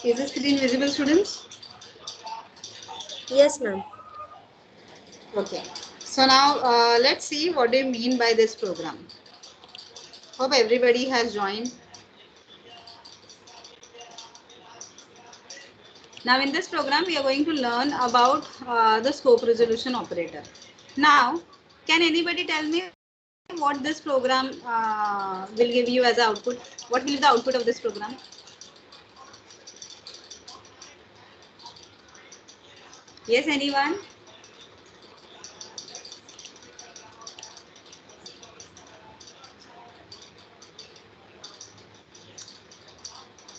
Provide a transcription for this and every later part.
Is the screen visible, students? Yes, ma'am. Okay. So now let's see what they mean by this program. Hope everybody has joined. Now in this program we are going to learn about the scope resolution operator. Now can anybody tell me what this program will give you as an output? What will be the output of this program? Yes, anyone?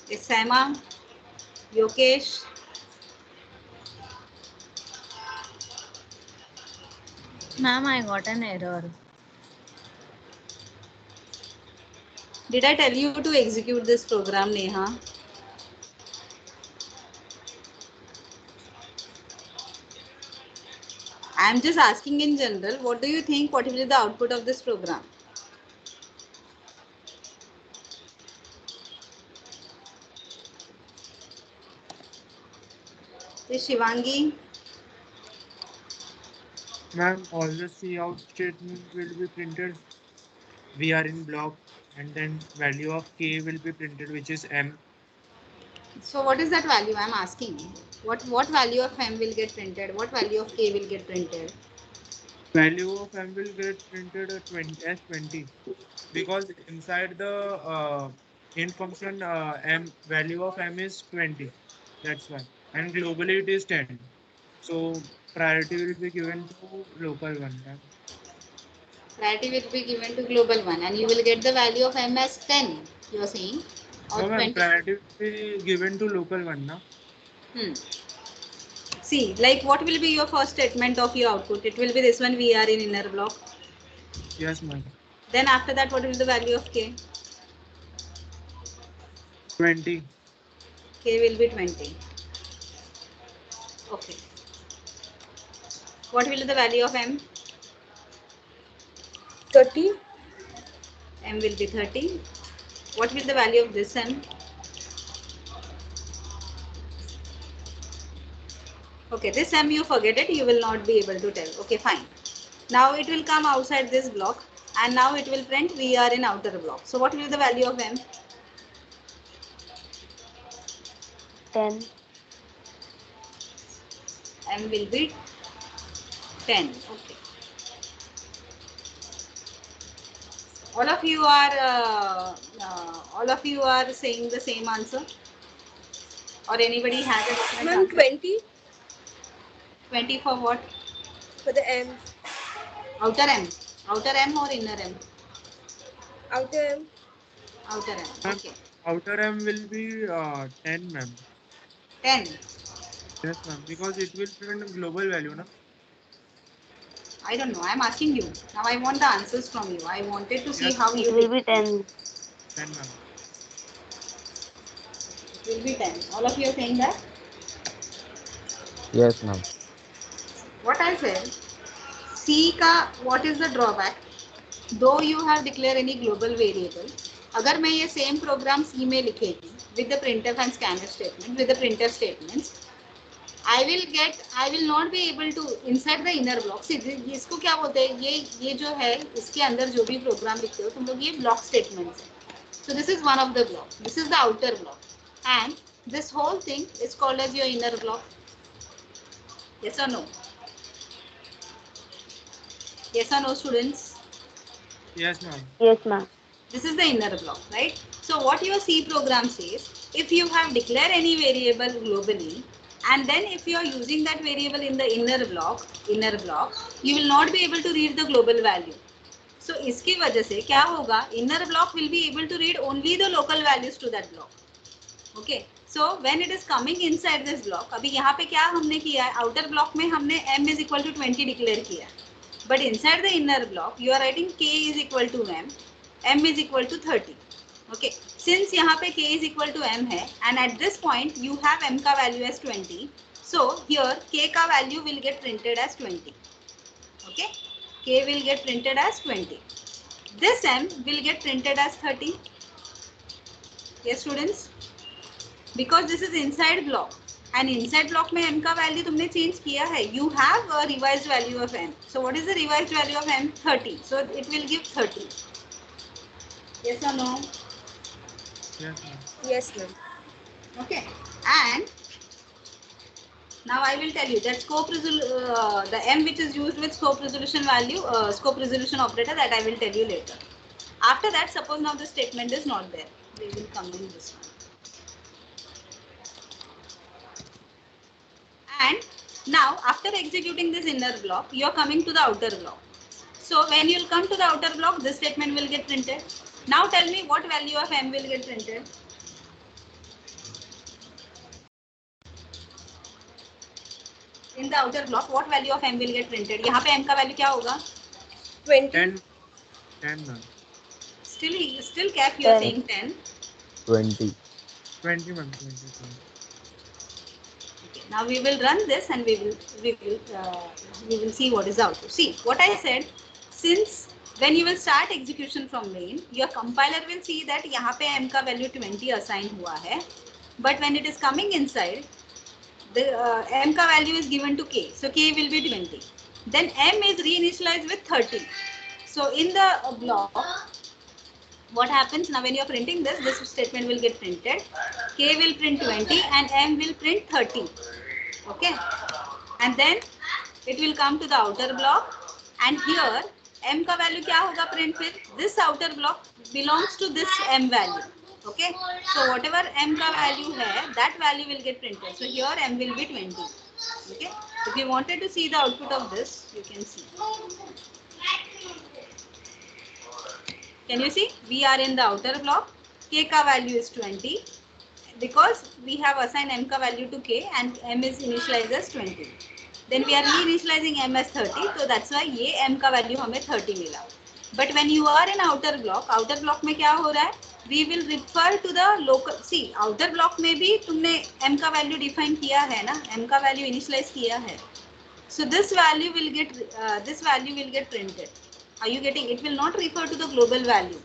Yes, Saima, Yokesh. Ma'am, I got an error. Did I tell you to execute this program, Neha? I am just asking in general, what do you think, what will be the output of this program? Yes, Shivangi. Ma'am, all the C out statement will be printed. We are in block, and then value of K will be printed, which is M. So what is that value? I am asking. What value of M will get printed? What value of K will get printed? Value of M will get printed at 20 as 20 because inside the int function M value of M is 20. That's why. And globally it is 10. So priority will be given to local one. Ma'am. Priority will be given to global one and you will get the value of M as 10, you are saying, or No, ma'am, 20. priority will be given to local one. Na? Hmm. See, like what will be your first statement of your output? It will be this one, we are in inner block. Yes, ma'am. Then after that, what will be the value of K? 20. K will be 20. Okay. What will be the value of M? 30. M will be 30. What will be the value of this M? Okay, this M you forget it, you will not be able to tell. Okay, fine. Now it will come outside this block and now it will print we are in outer block. So what will be the value of M? 10. M will be 10. Okay. All of you are saying the same answer, or anybody has a different Ma'am, answer? 20 20 for what? for the M. Outer M. Outer M or inner M? Outer M. Outer M. Ma'am, Okay. outer M will be 10, ma'am. 10. Yes, ma'am, because it will print global value, na? I don't know. I'm asking you. Now I want the answers from you. I wanted to see Yes, how It you will think. be 10. 10, ma'am. It will be 10. All of you are saying that? Yes, ma'am. What I said, C का what is the drawback? Though you have declared any global variable, अगर मैं ये same program C में लिखेगी with the printf and scanf statement, with the printf statements, I will not be able to inside the inner block. See, इसको क्या बोलते हैं? ये जो है इसके अंदर जो भी प्रोग्राम लिखते हो तुम लोग ये ब्लॉक स्टेटमेंट्स है. So this is one of the block. This is the outer block, and this whole thing is called as your inner block. Yes or no? Yes or no, students? Yes, ma'am. Yes, ma'am. This is the inner block, right? So what your C program says, if you have declared any variable globally, and then if you are using that variable in the inner block, you will not be able to read the global value. So इसकी वजह से क्या होगा? Inner block will be able to read only the local values to that block. Okay. So when it is coming inside this block, अभी यहाँ पे क्या हमने किया है? Outer block में हमने m is equal to 20 declare किया है. But inside the inner block, you are writing k is equal to m is equal to 30. Okay. Since यहाँ पे k is equal to m है, and at this point you have m का value as 20, so here k का value will get printed as 20. Okay. K will get printed as 20. This m will get printed as 30. Yes, students. because this is inside block and inside block में m का value तुमने change किया है. You have a revised value of m. So what is the revised value of m? 30. So it will give 30. Yes or no? Yes, ma'am. Yes, ma'am. Okay. And now I will tell you that the m which is used with scope resolution value, scope resolution operator, that I will tell you later. After that, suppose now the statement is not there. We will come in this one. And now after executing this inner block, you are coming to the outer block. So when you will come to the outer block, this statement will get printed. Now tell me what value of m will get printed. In the outer block, what value of m will get printed? यहाँ पे m का value क्या होगा? 20. 10, ma'am. Still cap you are saying 10. 20. 20, ma'am. 20. Okay, now we will run this and we will see what is the output. See what I said. Since when you will start execution from main, your compiler will see that यहाँ पे m का value 20 assign हुआ है, but when it is coming inside, the m का value is given to k, so k will be 20. Then m is reinitialized with 30. So in the block, what happens now when you are printing this statement will get printed. K will print 20 and m will print 30. Okay, and then it will come to the outer block, and here m का value क्या होगा print फिर? This outer block belongs to this m value. Okay, so whatever m का value है, that value will get printed. So here m will be 20. Okay, if you wanted to see the output of this, you can see. Can you see? We are in the outer block. K ka value is 20 because we have assigned m ka value to k and m is initialized as 20. Then we are reinitializing m as 30. So that's why ये m का value हमें 30 मिला. But when you are in outer block में क्या हो रहा है? We will refer to the local. See, outer block में भी तुमने m का value define किया है ना? M का value initialize किया है. So this value will get printed. Are you getting? It will not refer to the global value.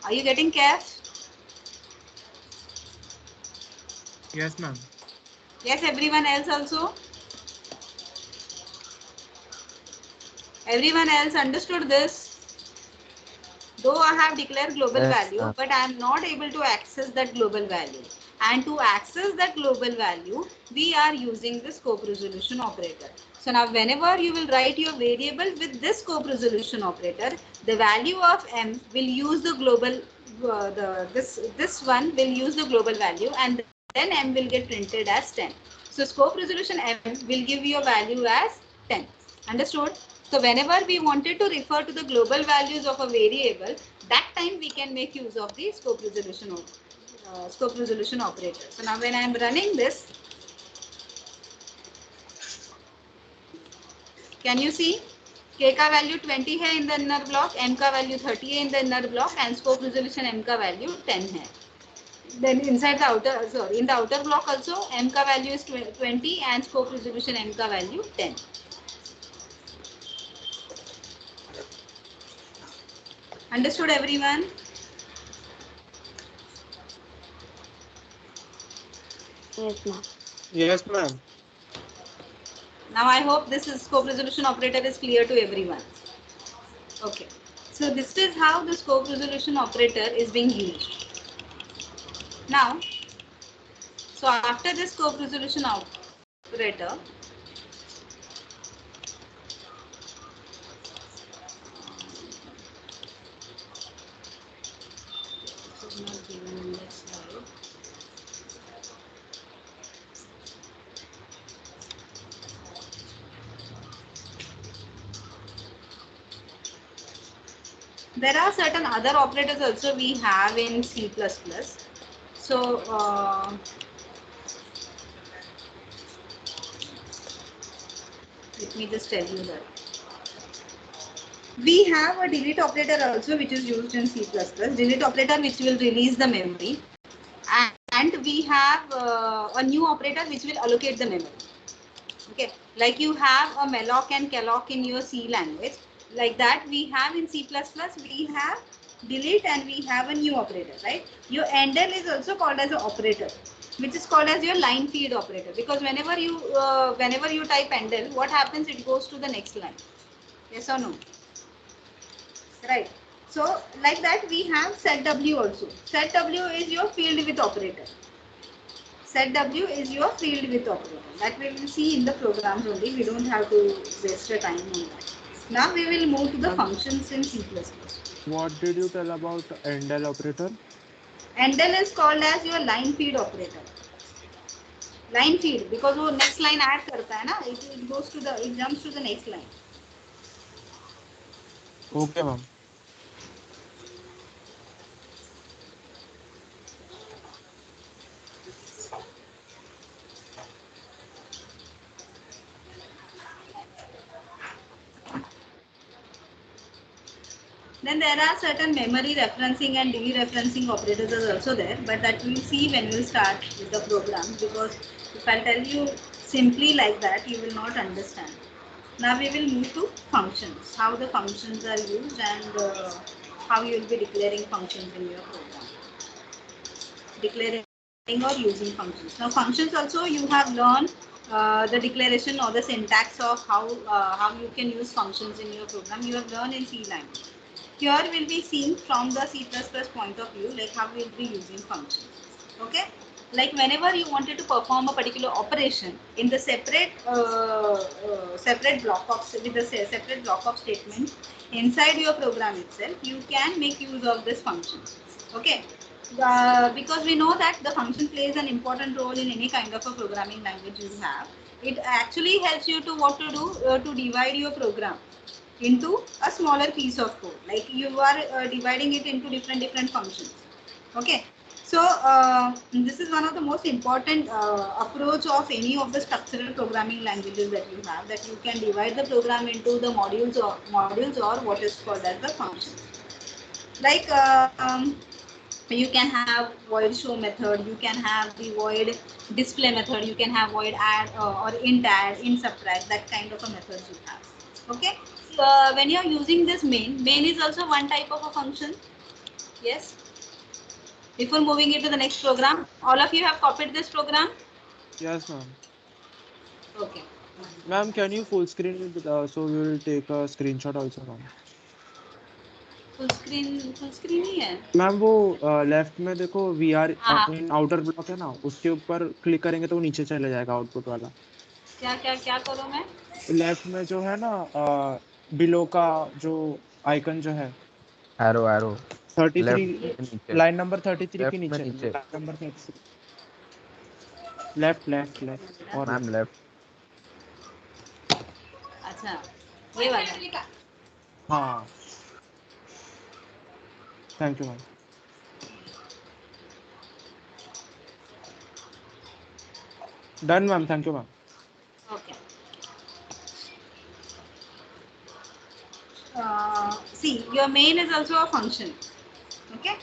Are you getting cash? Yes, ma'am. Yes, everyone else also. Everyone else understood this. Though I have declared global value, but I am not able to access that global value. And to access that global value, we are using the scope resolution operator. So now whenever you will write your variable with this scope resolution operator, the value of m will use the global, this one will use the global value, and then m will get printed as 10. So scope resolution m will give you a value as 10. Understood? So whenever we wanted to refer to the global values of a variable, that time we can make use of the scope resolution operator. So now when I am running this, can you see? K का value 20 है in the inner block, m का value 30 है in the inner block, and scope resolution m का value 10 है. Then inside the outer, in the outer block also, m का value is 20 and scope resolution m का value 10. Understood, everyone? Yes, ma'am. Yes, ma'am. Now I hope this scope resolution operator is clear to everyone. Okay. So this is how the scope resolution operator is being used. Now, so after this scope resolution operator, this is not given in this slide. There are certain other operators also we have in C++. So let me just tell you that. We have a delete operator also which is used in C++. Delete operator which will release the memory. And we have a new operator which will allocate the memory. Okay, like you have a malloc and calloc in your C language. Like that we have in C++, we have delete, and we have a new operator, right? Your endl is also called as an operator, which is called as your line feed operator, because whenever you type endl, what happens? It goes to the next line. Yes or no? Right. So like that, we have setw also. Setw is your field with operator. Setw is your field with operator. That we will see in the programs only. We don't have to waste the time on that. Now we will move to the Ma'am, functions in C++. what did you tell about endl operator? Endl is called as your line feed operator. Line feed, because वो next line add करता है ना, it goes to the, it jumps to the next line. Okay, ma'am. Then there are certain memory referencing and dereferencing operators are also there, but that we'll see when we'll start with the program, because if I tell you simply like that, you will not understand. Now we will move to functions, how the functions are used, and how you will be declaring functions in your program. Declaring or using functions. Now functions also you have learned the declaration or the syntax of how you can use functions in your program. You have learned in C language. Here we'll be seeing from the C++ point of view, like how we'll be using functions. Okay, like whenever you wanted to perform a particular operation in the separate block of with a separate block of statement inside your program itself, you can make use of this function. Okay, because we know that the function plays an important role in any kind of a programming language you have. It actually helps you to what to do to divide your program into a smaller piece of code, like you are dividing it into different functions. Okay, so this is one of the most important approach of any of the structural programming languages that you have, that you can divide the program into the modules or what is called as the functions. Like you can have void show method, you can have the void display method, you can have void add or add, int subtract, that kind of a methods you have. Okay, when you are using this main is also one type of a function. Yes. Before moving into the next program, all of you have copied this program. Yes, ma'am. Okay. Ma'am, can you full screen it? So we will take a screenshot also, ma'am. Full screen ही है. Ma'am वो left में देखो we are हाँ. इन outer block है ना, उसके ऊपर क्लिक करेंगे तो वो नीचे चले जाएगा आउटपुट वाला. क्या क्या क्या करूँ मैं? लेफ्ट में जो है ना बिलो का जो आइकन जो है एरो एरो 33 लाइन नंबर 33 के लेफ्ट में नीचे नीचे line number 33 left left left और मैम लेफ्ट. अच्छा, ये वाला. हाँ, thank you ma'am. Done ma'am, thank you ma'am. Okay. See, your main is also a function. Okay.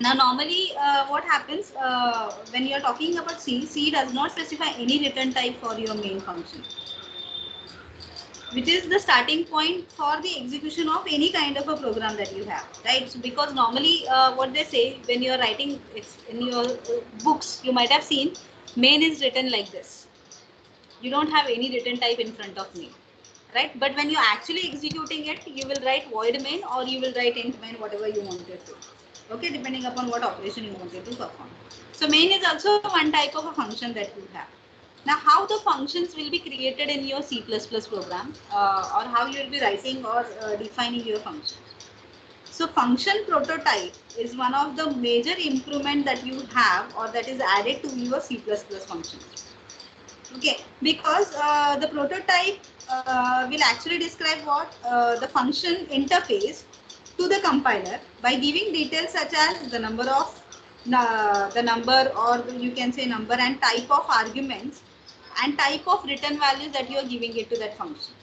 Now normally what happens when you are talking about C does not specify any return type for your main function, which is the starting point for the execution of any kind of a program that you have, right? So because normally what they say when you are writing in your books, you might have seen main is written like this. You don't have any return type in front of main, right? But when you're actually executing it, you will write void main or you will write int main, whatever you wanted to. Okay, depending upon what operation you wanted to perform. So main is also one type of a function that you have. Now, how the functions will be created in your C++ program or how you will be writing or defining your functions. So function prototype is one of the major improvement that you have or that is added to your C++ functions. Okay, because the prototype will actually describe what the function interface to the compiler by giving details such as the number or you can say number and type of arguments and type of return values that you are giving it to that function.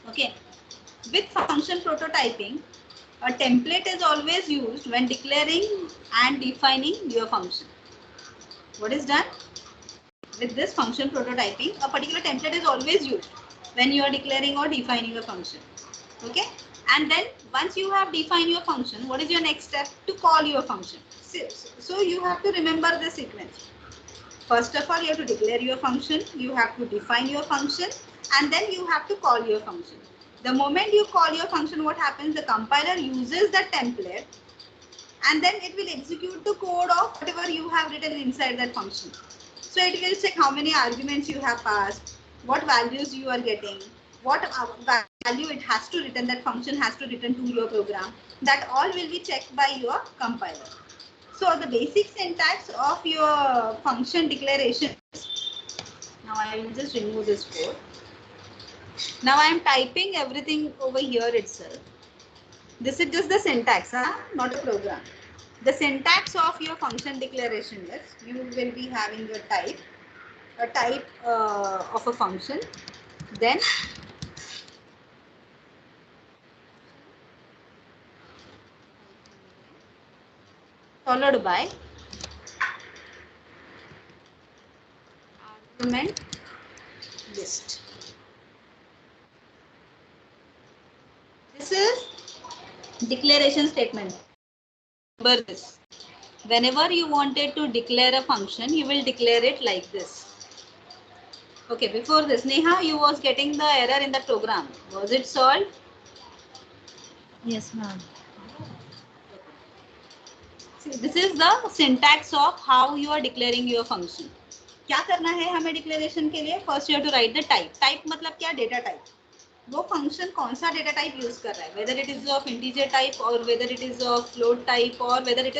Okay, with function prototyping, a template is always used when declaring and defining your function. What is done? With this function prototyping, a particular template is always used when you are declaring or defining a function. Okay, and then once you have defined your function, what is your next step? To call your function. So you have to remember the sequence. First of all, you have to declare your function, you have to define your function, and then you have to call your function. The moment you call your function, what happens? The compiler uses the template, and then it will execute the code of whatever you have written inside that function. So it will check how many arguments you have passed, what values you are getting, what value it has to return, that function has to return to your program. That all will be checked by your compiler. So the basic syntax of your function declaration. Now I will just remove this code. Now I am typing everything over here itself. This is just the syntax, not a program. The syntax of your function declaration is you will be having your type, a type of a function, then followed by argument list. This is declaration statement. Remember this. Whenever you wanted to declare a function, you will declare it like this. Okay, before this, Neha, you was getting the error in the program. Was it solved? Yes, ma'am. See, this is the syntax of how you are declaring your function. क्या करना है हमें declaration के लिए? First you have to write the type. Type मतलब क्या? Data type. वो function कौन सा डेटा टाइप यूज कर रहा है, whether it is of integer type और whether it is of float type और whether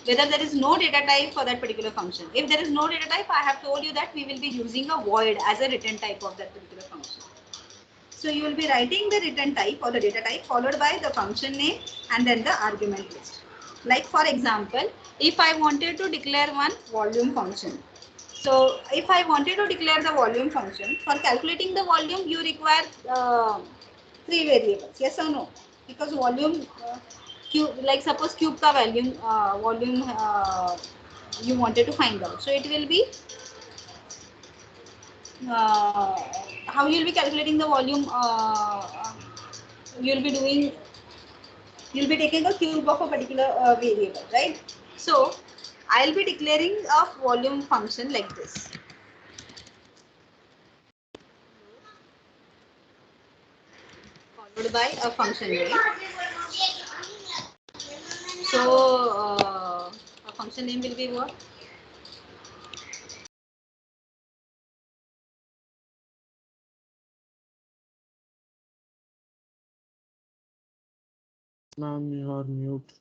there is no data type for that particular function. If there is no data type, I have told you that we will be using a void as a return type of that particular function. So you will be writing the return type or the data type followed by the function name and then the argument list. Like for example, if I wanted to declare one volume function. So if I wanted to declare the volume function, for calculating the volume, you require three variables. Yes or no? Because volume, cube, like suppose cube ka volume you wanted to find out. So it will be how you will be calculating the volume. You will be doing. You'll be taking a cube of a particular variable, right? So I'll be declaring a volume function like this. Followed by a function name. So a function name will be what? Ma'am, you are mute.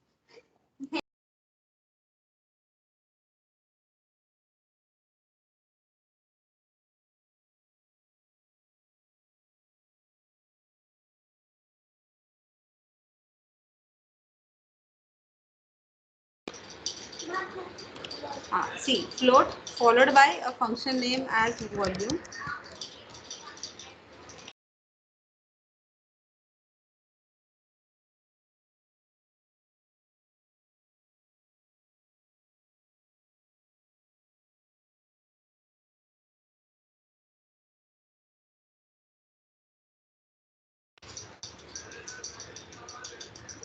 See, float followed by a function name as volume.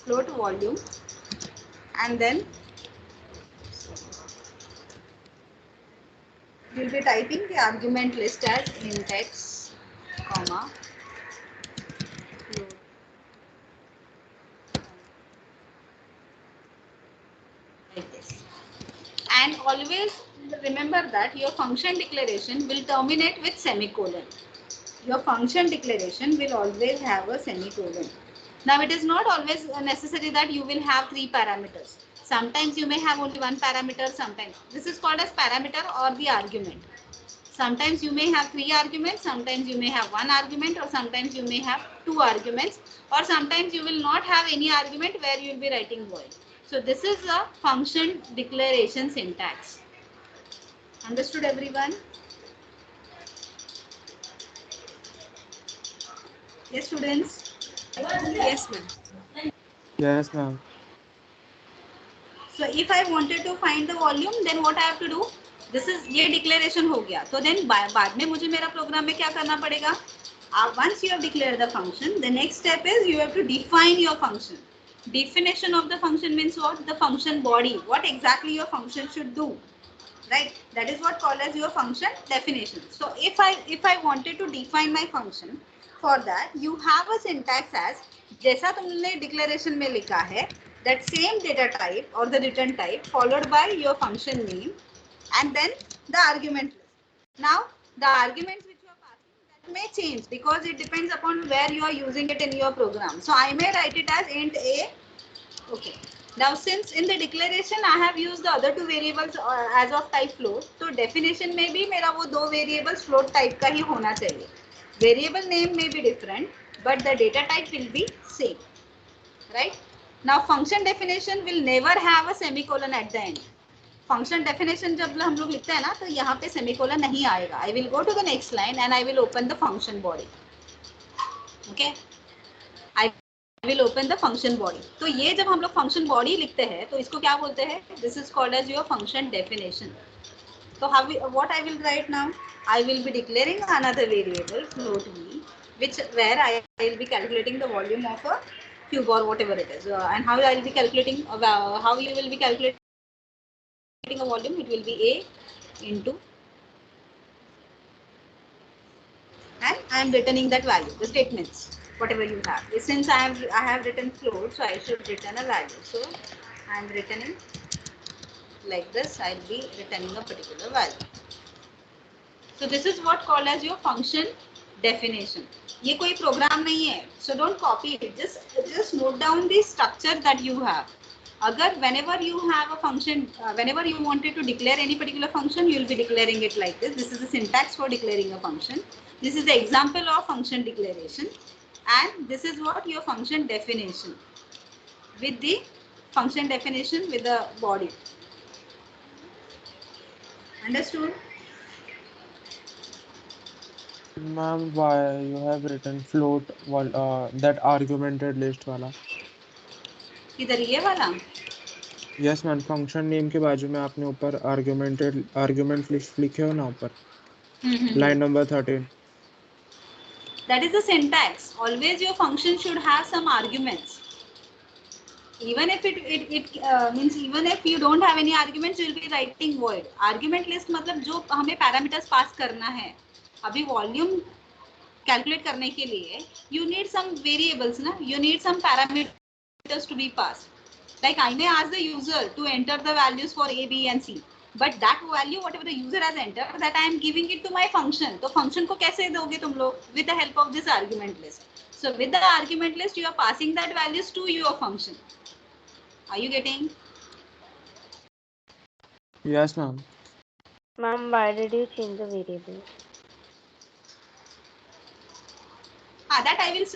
Float volume, and then you'll be typing the argument list as index, comma, float. Like this. And always remember that your function declaration will terminate with semicolon. Your function declaration will always have a semicolon. Now it is not always necessary that you will have three parameters. Sometimes you may have only one parameter, sometimes. This is called as parameter or the argument. Sometimes you may have three arguments, sometimes you may have one argument, or sometimes you may have two arguments, or sometimes you will not have any argument where you will be writing void. So this is a function declaration syntax. Understood everyone? Yes, students? Yes, ma'am. Yes, ma'am. So if I wanted to find the volume, then what I have to do? This is ये declaration हो गया. तो then बाद में मुझे मेरा program में क्या करना पड़ेगा? Once you have declared the function, the next step is you have to define your function. Definition of the function means what? The function body. What exactly your function should do, right? That is what called as your function definition. So if I wanted to define my function, for that you have a syntax as जैसा तुमने declaration में लिखा है, that same data type or the return type followed by your function name and then the argument list. Now the arguments which you are passing, that may change because it depends upon where you are using it in your program. So I may write it as int a. Okay. Now since in the declaration I have used the other two variables as of type float, so definition में भी मेरा वो दो variables float type का ही होना चाहिए. Variable name may be different, but the data type will be same, right? Now function definition will never have a semicolon at the end. Function definition जब हम लोग लिखते हैं ना, तो यहाँ पे semicolon नहीं आएगा. I will go to the next line and I will open the function body. Okay? I will open the function body. तो ये जब हम लोग function body लिखते हैं, तो इसको क्या बोलते हैं? This is called as your function definition. So what I will write now? I will be declaring another variable float v, where I will be calculating the volume of a cube or whatever it is. And how I will be calculating? How you will be calculating a volume? It will be a into, and I am returning that value, the statements, whatever you have. Since I have written float, so I should return a value. So I am returning like this. I will be returning a particular value. So this is what called as your function definition. ये कोई program नहीं है. So don't copy it. Just note down the structure that you have. अगर whenever you have a function, whenever you wanted to declare any particular function, you will be declaring it like this. This is the syntax for declaring a function. This is the example of function declaration, and this is what your function definition with the function definition with the body. Understood? Ma'am, why you have written float that argumented list वाला? इधर ये वाला? Yes ma'am, function name के बाजू में आपने ऊपर argument list लिखे हो ना ऊपर, line number 13. That is the syntax. Always your function should have some arguments. Even if it means even if you don't have any arguments, you will be writing void. Argument list मतलब जो हमें parameters pass करना है. अभी volume calculate करने के लिए you need some variables ना, you need some parameters to be passed. Like I may ask the user to enter the values for A, B and C. But that value, whatever the user has entered, that I am giving it to my function. तो function को कैसे दोगे तुम लोग? With the help of this argument list. So with the argument list, you are passing that values to your function. Are you getting? Yes ma'am. Ma'am, why did you change the variable? That I will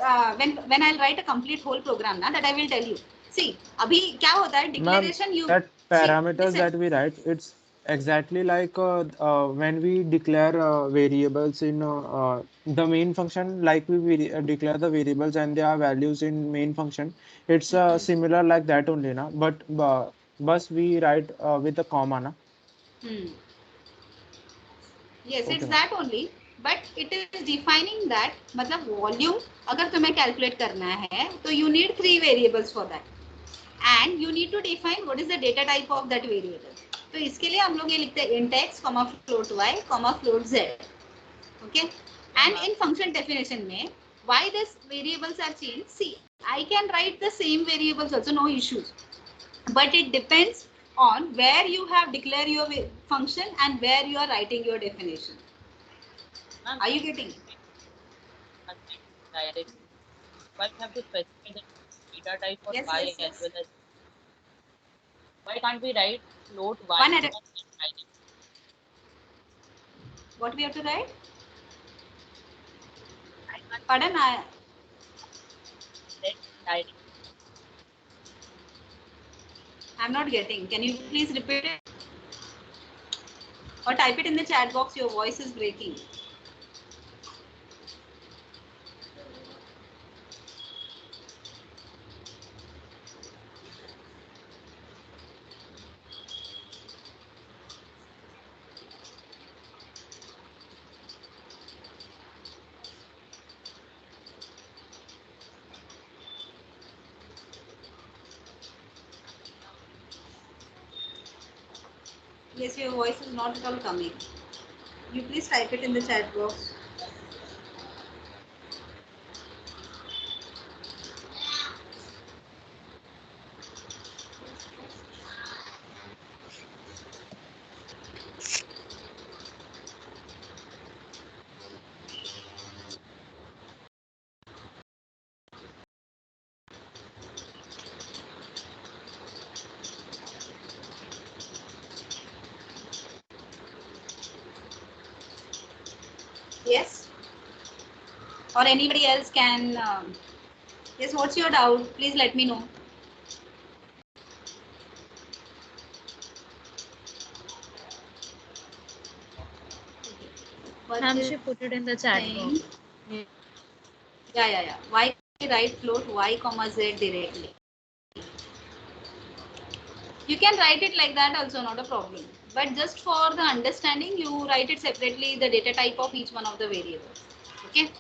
when I'll write a complete whole program ना, that I will tell you. See, अभी क्या होता है declaration you that parameters see, that we write, it's exactly like when we declare variables in the main function, like we declare the variables and their values in main function. It's similar like that only na, but we write with a comma na. Yes, Okay, it's that only, but it is defining that मतलब volume अगर तुम्हें calculate करना है तो you need 3 variables for that, and you need to define what is the data type of that variable. तो इसके लिए हम लोग ये लिखते हैं int x, float y, float z. Okay, and in function definition में why these variables are changed? See, I can write the same variables also, no issues, but it depends on where you have declared your function and where you are writing your definition. Are you getting it? Why we have to specify the data type for Yes, y yes, yes. as well as why can't we write float y? One at a, what we have to write? Pardon, I'm not getting. Can you please repeat it? Or type it in the chat box. Your voice is breaking. Yes, your voice is not at all coming. You please type it in the chat box. Yes? Or anybody else can. Yes, what's your doubt? Please let me know. Ma'am, she put it in the chat box. Yeah. Why write float y comma z directly? You can write it like that also, not a problem. But just for the understanding, you write it separately, the data type of each one of the variables. Okay.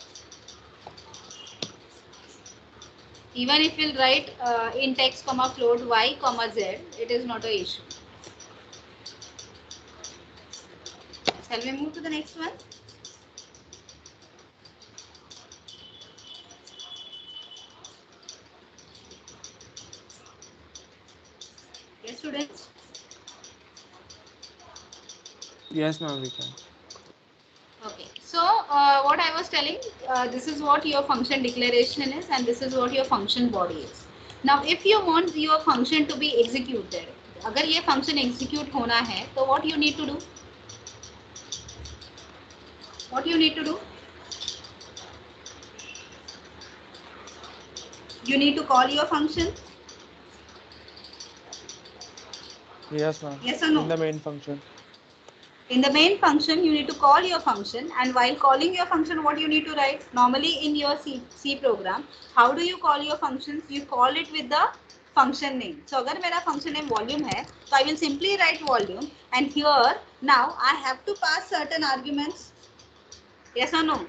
Even if you'll write in text comma float y comma z, it is not a issue. Shall we move to the next one? Yes, students. Yes, ma'am, we can. Okay, so what I was telling, this is what your function declaration is and this is what your function body is. Now, if you want your function to be executed, अगर ये function execute होना है, तो what you need to do? What you need to do? You need to call your function. Yes, ma'am. Yes or no? In the main function. In the main function, you need to call your function, and while calling your function, what you need to write? Normally in your C program, how do you call your functions? You call it with the function name. So अगर मेरा function name volume है, so I will simply write volume, and here now I have to pass certain arguments. Yes or no?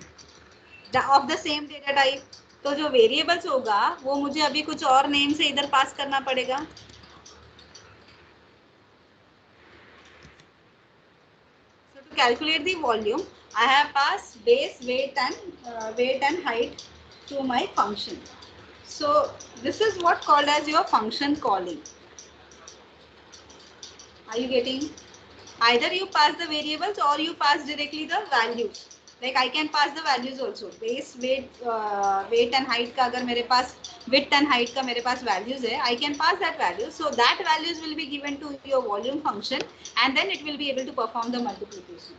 Of the same data type. तो जो variables होगा, वो मुझे अभी कुछ और name से इधर pass करना पड़ेगा. So to calculate the volume, I have passed base, weight and height to my function. So this is what called as your function calling. Are you getting? Either you pass the variables or you pass directly the values. Like I can pass the values also. Base, weight and height का अगर मेरे पास width and height का मेरे पास values है, I can pass that value. So that values will be given to your volume function, and then it will be able to perform the multiplication.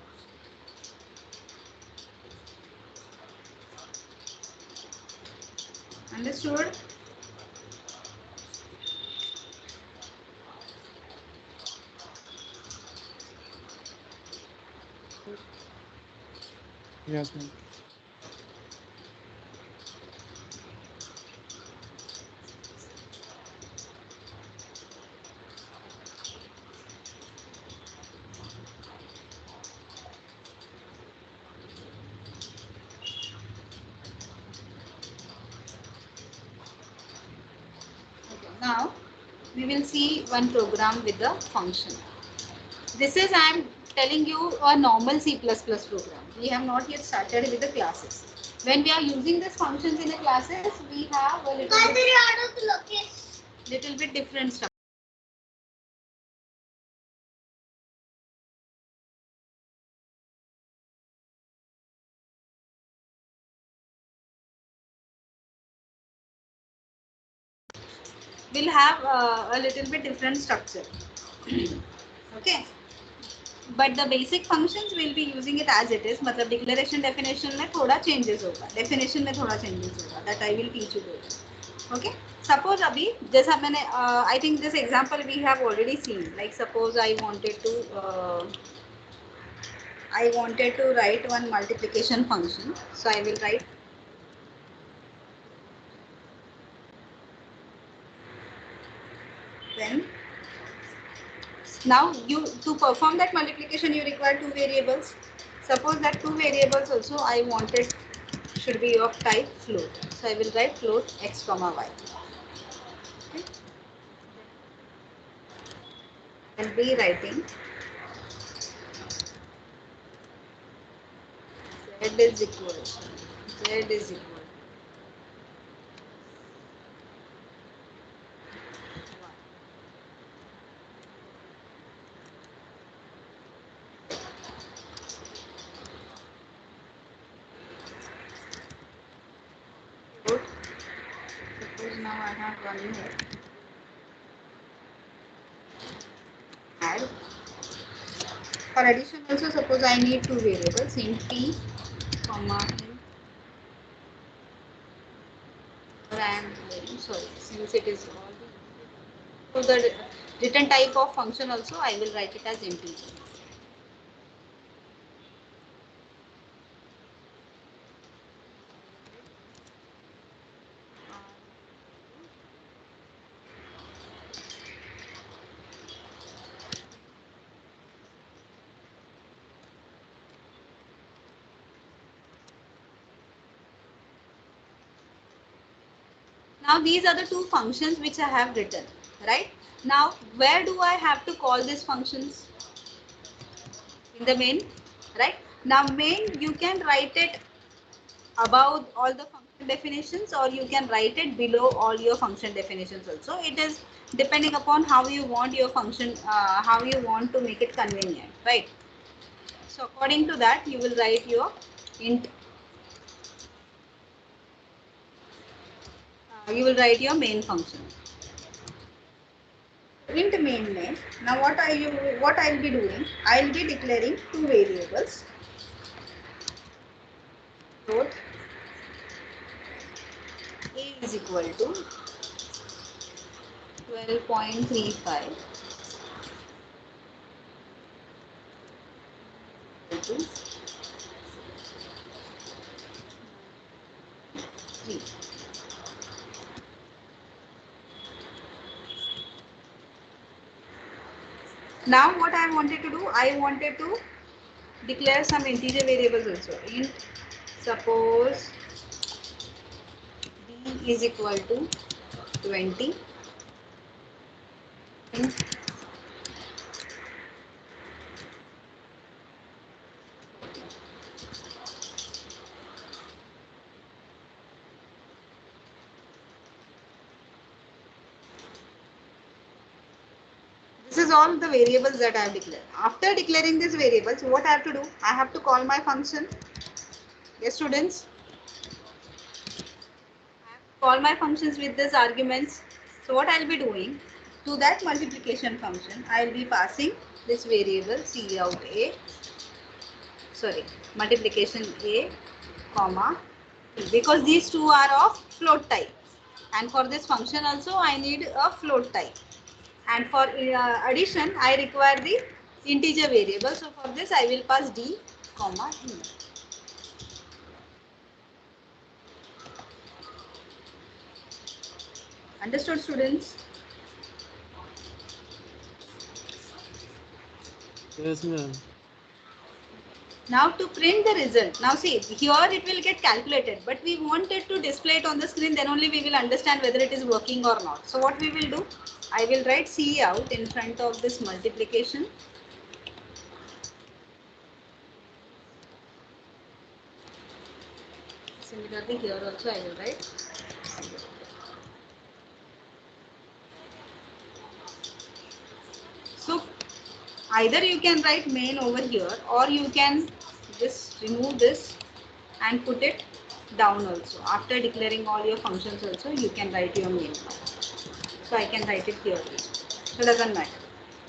Understood? Yes, ma'am. Okay, now we will see one program with the function. This is I am telling you a normal C++ program. We have not yet started with the classes. When we are using these functions in the classes, we have a little bit different stuff. We'll have a little bit different structure. Okay. But the basic functions we'll be using it as it is. मतलब declaration definition में थोड़ा changes होगा. Definition में थोड़ा changes होगा. That I will teach you later. Okay. Suppose अभी जैसा मैंने I think this example we have already seen. Like suppose I wanted to write one multiplication function. So I will write. Then now you to perform that multiplication you require two variables. Suppose that two variables also I wanted should be of type float. So I will write float x comma y. Okay. I'll be writing Z is equal. Z is equal. Good. Suppose now I have one more. Add. For addition also, suppose I need two variables int p, comma int. Or I am sorry, since it is all so the written type of function also I will write it as integer. Now these are the two functions which I have written, right? Now where do I have to call these functions? In the main, right? Now main you can write it above all the function definitions or you can write it below all your function definitions also. It is depending upon how you want your function, how you want to make it convenient, right? So according to that you will write your int, you will write your main function. Int main name. Now what I will be doing? I will be declaring two variables. Float a is equal to 12.35 equal to 3. Now what I wanted to do? I wanted to declare some integer variables also. Int suppose d is equal to 20. Int this is all the variables that I have declared. After declaring these variables, what I have to do? I have to call my function. Yes, students. Call my functions with these arguments. So what I'll be doing, to that multiplication function, I'll be passing this variable cout a, sorry, multiplication a, comma, because these two are of float type. And for this function also, I need a float type. And for addition, I require the integer variable. So for this, I will pass d, comma, e. Understood, students? Yes, ma'am. Now to print the result. Now see, here it will get calculated, but we want it to display it on the screen, then only we will understand whether it is working or not. So what we will do, I will write cout in front of this multiplication. Similarly here also I will write. So either you can write main over here or you can just remove this and put it down also. After declaring all your functions also, you can write your main. So I can write it here. So it doesn't matter.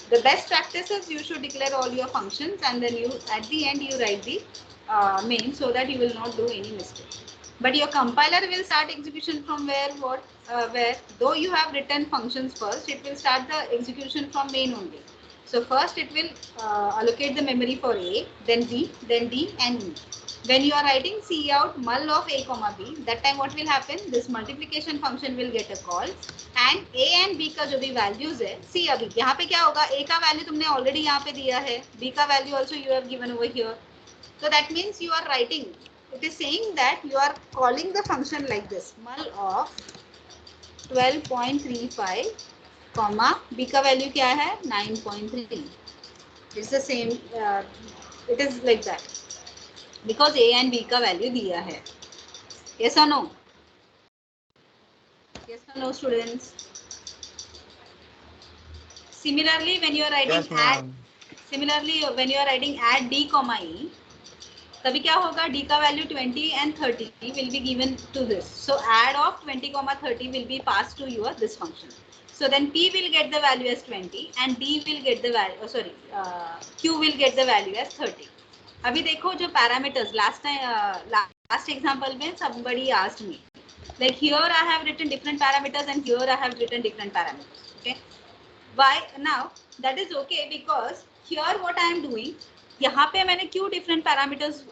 The best practice is you should declare all your functions and then you at the end you write the main so that you will not do any mistake. But your compiler will start execution from where though you have written functions first, it will start the execution from main only. So first it will allocate the memory for A, then B, then D and E. When you are writing cout mul of A comma B, that time what will happen? This multiplication function will get a call and A and B का जो भी values है, see अभी यहाँ पे क्या होगा? A का value तुमने already यहाँ पे दिया है, B का value also you have given over here. So that means you are writing. It is saying that you are calling the function like this, mul of 12.35, comma B का value क्या है? 9.3. It's the same. It is like that. because a and b का value दिया है. Yes or no? Yes or no, students? Similarly, when you are writing Yes, ma'am. when you are writing add d comma e, तभी क्या होगा, d का value 20 and 30 will be given to this. So add of 20 comma 30 will be passed to your this function. So then p will get the value as 20 and d will get the value, q will get the value as 30. अभी देखो जो parameters last example में somebody asked me, like here I have written different parameters and here I have written different parameters. Okay, why now? That is okay because here what I am doing, यहाँ पे मैंने क्यों different parameters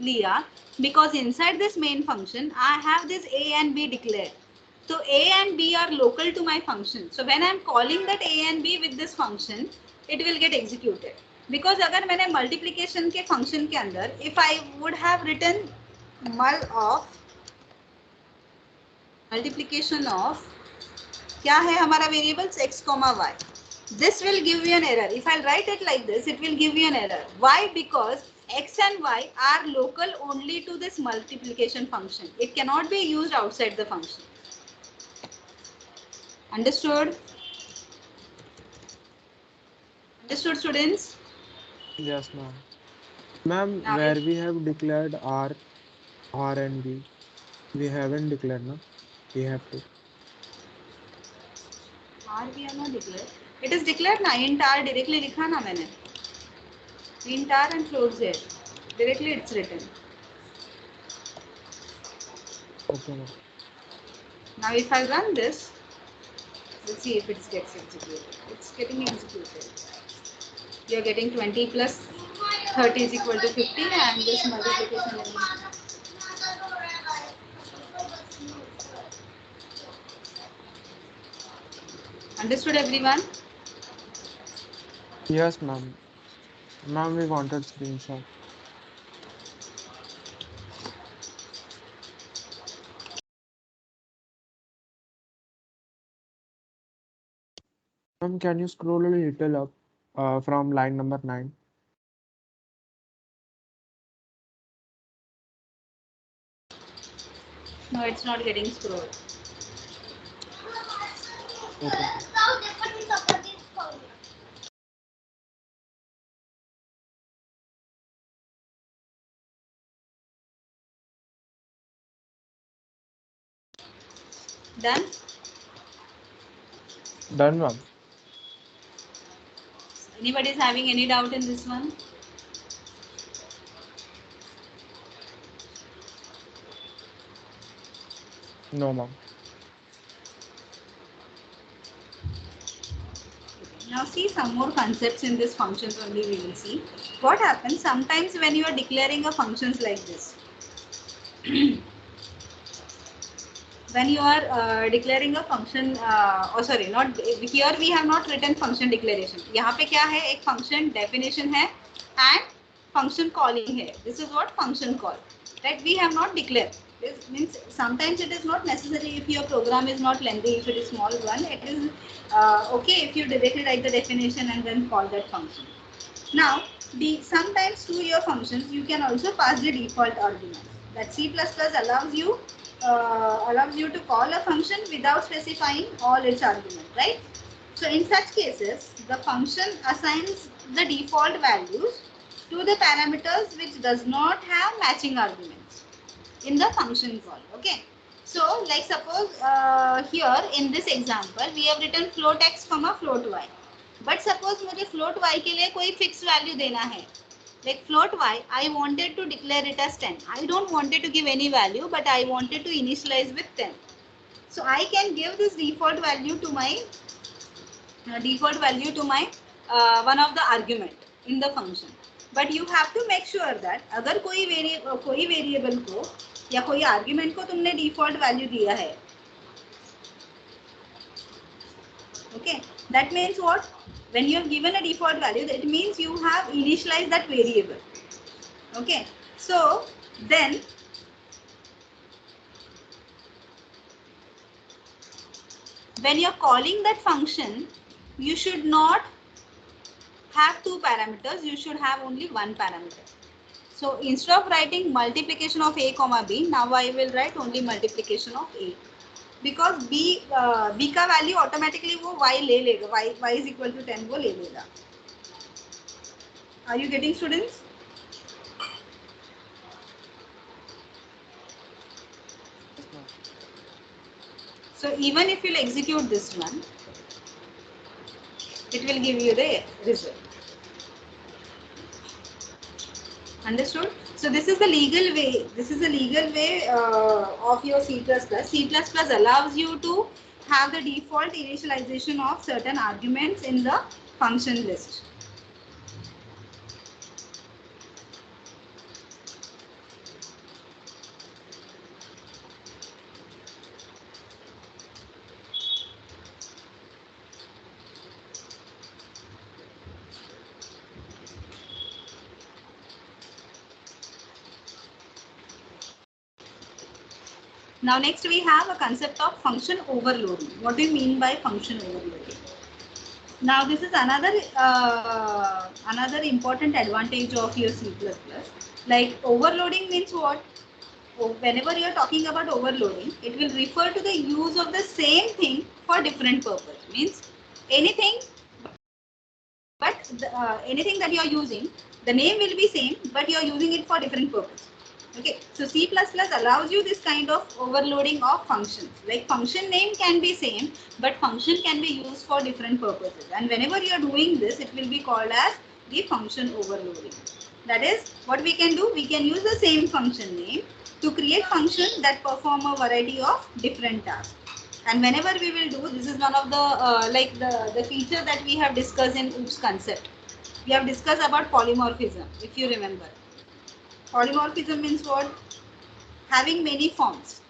लिया, because inside this main function I have this a and b declared. So a and b are local to my function. So when I am calling that a and b with this function, it will get executed. Because अगर मैंने multiplication के function के अंदर, if I would have written mul of multiplication of, क्या है हमारा variables x, y. This will give you an error. If I write it like this, it will give you an error. Why? Because x and y are local only to this multiplication function. It cannot be used outside the function. Understood? Understood, students? Yes, ma'am. Ma'am, Now, where we have declared R and B, we haven't declared, no? We have to. R we are not declared. It is declared ना, int R directly लिखा ना मैंने. Int R and float Z. Directly it's written. Okay, ma'am. Now if I run this, let's see if it gets executed. It's getting executed. You are getting 20 plus 30 is equal to 50 and this multiplication is understood, everyone? Yes, ma'am. Ma'am, we wanted screenshot. Ma'am, can you scroll a little up from line number 9? No, it's not getting scrolled. Okay. Done? Done, ma'am. Anybody is having any doubt in this one? No, ma'am. Now see some more concepts in this functions only we will see. What happens sometimes when you are declaring a functions like this? When you are declaring a function, not here we have not written function declaration. यहाँ पे क्या है, एक function definition है and function calling है. This is what function call. Right? We have not declared. This means sometimes it is not necessary if your program is not lengthy. If it is small one, it is okay if you directly write the definition and then call that function. Now, sometimes to your functions you can also pass the default arguments. That C++ allows you to call a function without specifying all its arguments, right? So in such cases, the function assigns the default values to the parameters which does not have matching arguments in the function call. Okay. So like suppose here in this example we have written float x comma float y. But suppose मुझे float y के लिए कोई fixed value देना है. Like float y, I wanted to declare it as 10. I don't wanted to give any value, but I wanted to initialize with 10. So I can give this default value to my one of the argument in the function. But you have to make sure that अगर कोई variable को या कोई argument को तुमने default value दिया है, okay, that means what? When you have given a default value, that means you have initialized that variable. Okay, so then when you're calling that function, you should not have two parameters, you should have only one parameter. So instead of writing multiplication of a comma b, now I will write only multiplication of a. Because b का value automatically वो y ले लेगा, y is equal to 10 वो ले लेगा. Are you getting, students? So even if you'll execute this one, it will give you the result. Understood? So this is the legal way. This is the legal way of your C++. C++ allows you to have the default initialization of certain arguments in the function list. Now next we have a concept of function overloading. What do you mean by function overloading? Now this is another important advantage of your C++. Like overloading means what? Whenever you are talking about overloading, it will refer to the use of the same thing for different purpose. Means anything, but anything that you are using, the name will be same, but you are using it for different purpose. Okay, so C++ allows you this kind of overloading of functions. Like function name can be same, but function can be used for different purposes. And whenever you are doing this, it will be called as the function overloading. That is, what we can do, we can use the same function name to create functions that perform a variety of different tasks. And whenever we will do, this is one of the like the feature that we have discussed in OOPS concept. We have discussed about polymorphism, if you remember. Polymorphism means what? Having many forms.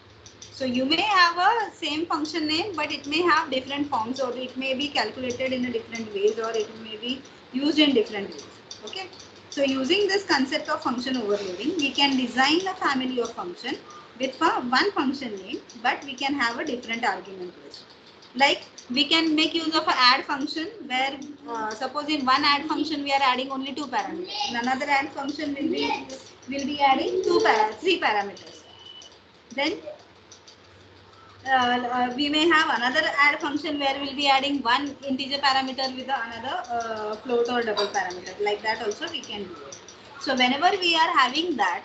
So you may have a same function name, but it may have different forms, or it may be calculated in a different ways, or it may be used in different ways. Okay. So using this concept of function overloading, we can design a family of function with one function name, but we can have a different argument list. Like we can make use of an add function where suppose in one add function we are adding only two parameters. In another add function will be adding three parameters. Then we may have another add function where we'll be adding one integer parameter with another float or double parameter. Like that also we can do it. So whenever we are having that,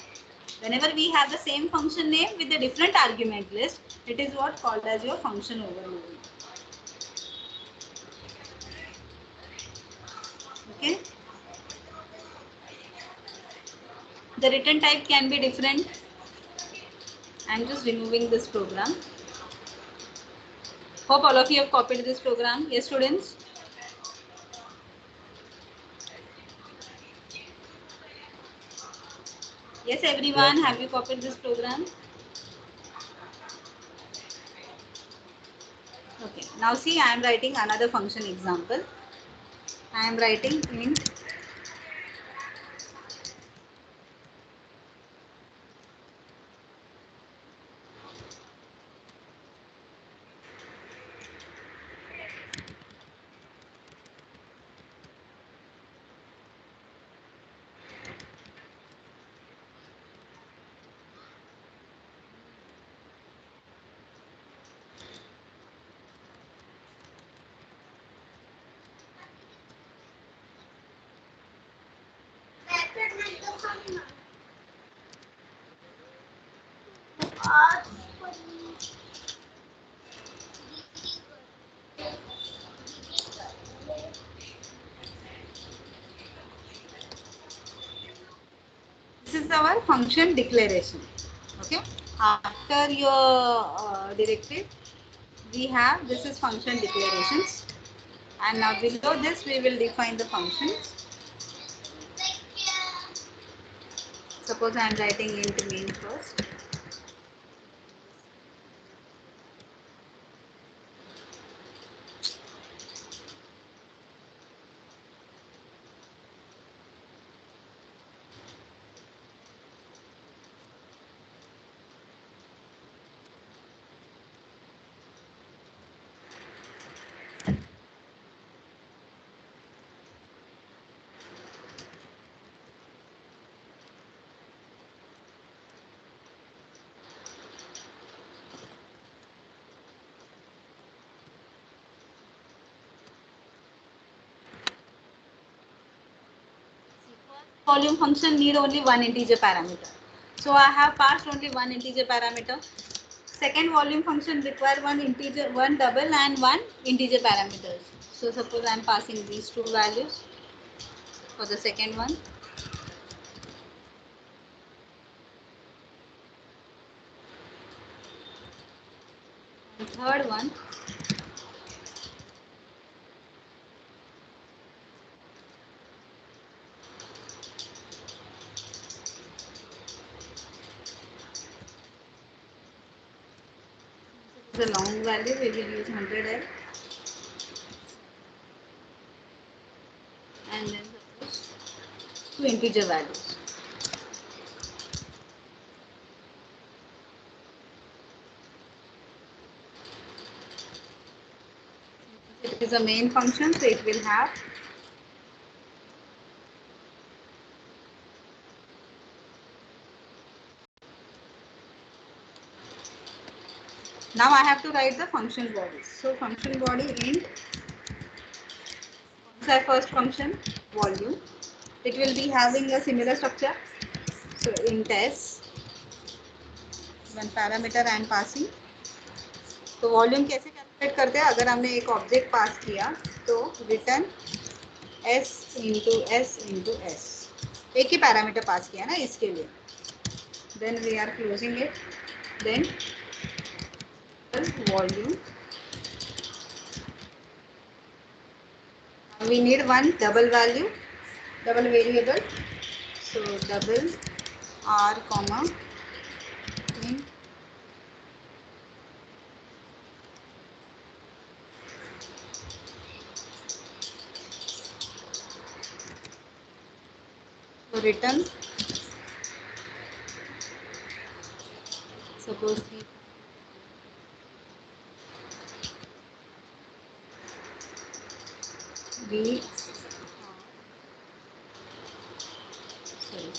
whenever we have the same function name with a different argument list, it is what called as your function overloading. Okay. The return type can be different. I'm just removing this program. Hope all of you have copied this program. Yes, students? Yes, everyone. Yes, Have you copied this program? Okay. Now see, I am writing another function example. I am writing int this is our function declaration. Okay. After your directive, we have this is function declarations, and now below this we will define the functions. Suppose I am writing int main first. volume function need only one integer parameter. So I have passed only one integer parameter. Second volume function require one integer, one double and one integer parameters. So suppose I am passing these two values for the second one. And third one, the long value we will use 100L, and then suppose two integer values. It is a main function, so it will have now I have to write the function body. So function body int, so first function volume. It will be having a similar structure. So int s, one parameter I am passing. तो volume कैसे calculate करते हैं? अगर हमने एक object पास किया तो return s into S, एक ही पैरामीटर पास किया ना इसके लिए. Then we are closing it. Then volume, we need one double value, double variable. So double r comma int return, suppose b sorry,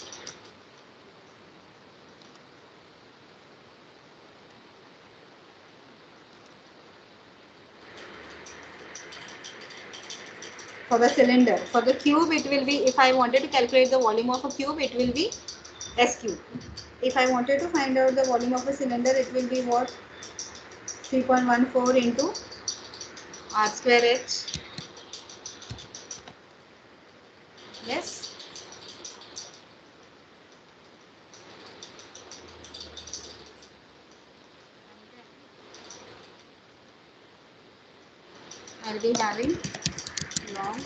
for the cylinder. For the cube it will be, if I wanted to calculate the volume of a cube, it will be s cube. If I wanted to find out the volume of a cylinder, it will be what? 3.14 into r square h. Yes. I'll be having long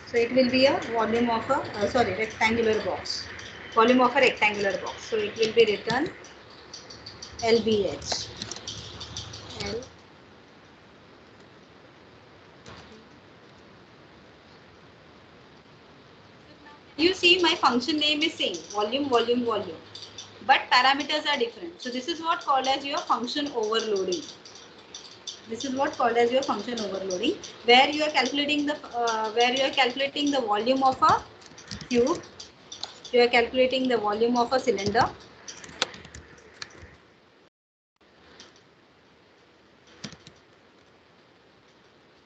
so it will be a volume of a rectangular box. Volume of a rectangular box. So it will be written LBH. L You see my function name is same, volume, volume, volume, but parameters are different. So this is what called as your function overloading. This is what called as your function overloading, where you are calculating the volume of a cube, you are calculating the volume of a cylinder,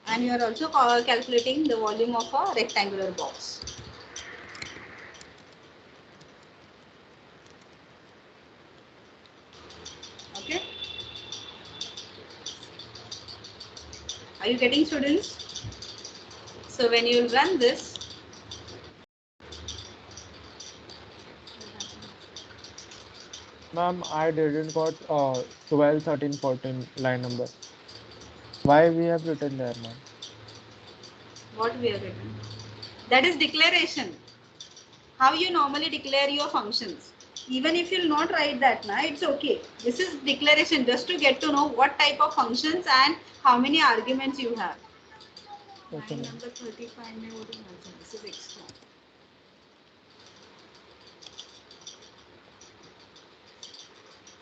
and you are also calculating the volume of a rectangular box. Okay. Are you getting, students? So when you run this, Ma'am, I didn't got 12, 13, 14 line number. Why we have written there, ma'am? what we have written? That is declaration. How you normally declare your functions. Even if you will not write that, na, it's okay. This is declaration just to get to know what type of functions and how many arguments you have. Okay, Line ma'am. number 35 में वो तो this is extra.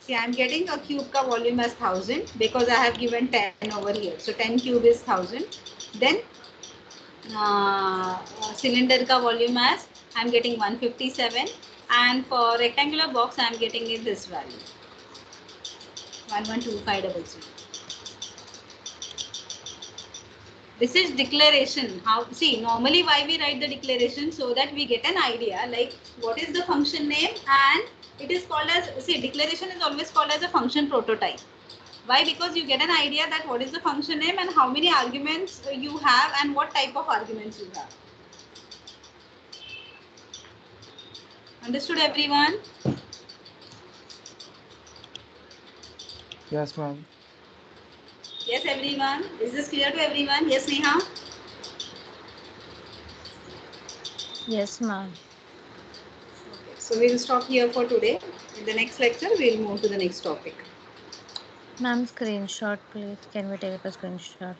See, I'm getting a cube ka volume as 1000 because I have given 10 over here. So 10 cube is 1000. Then cylinder ka volume as I'm getting 157, and for rectangular box I'm getting it this value 112500. This is declaration. How, see, normally why we write the declaration, so that we get an idea like what is the function name, and it is called as, see, declaration is always called as a function prototype. Why? Because you get an idea that what is the function name and how many arguments you have and what type of arguments you have. Understood, everyone? Yes, ma'am. Yes, everyone. Is this clear to everyone? Yes, Neha? Yes, ma'am. Okay. So we'll stop here for today. In the next lecture, we'll move to the next topic. Ma'am, screenshot, please. Can we take a screenshot?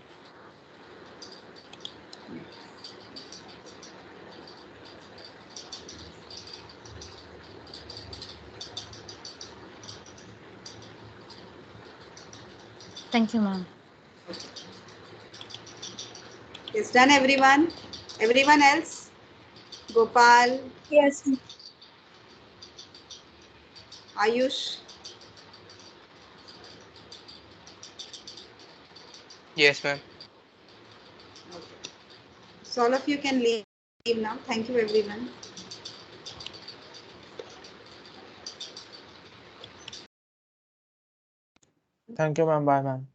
Thank you, ma'am. It's done, everyone. Everyone else? Gopal, Yes. Ayush, Yes, ma'am. so all of you can leave now. Thank you, everyone. Thank you, ma'am. Bye, ma'am.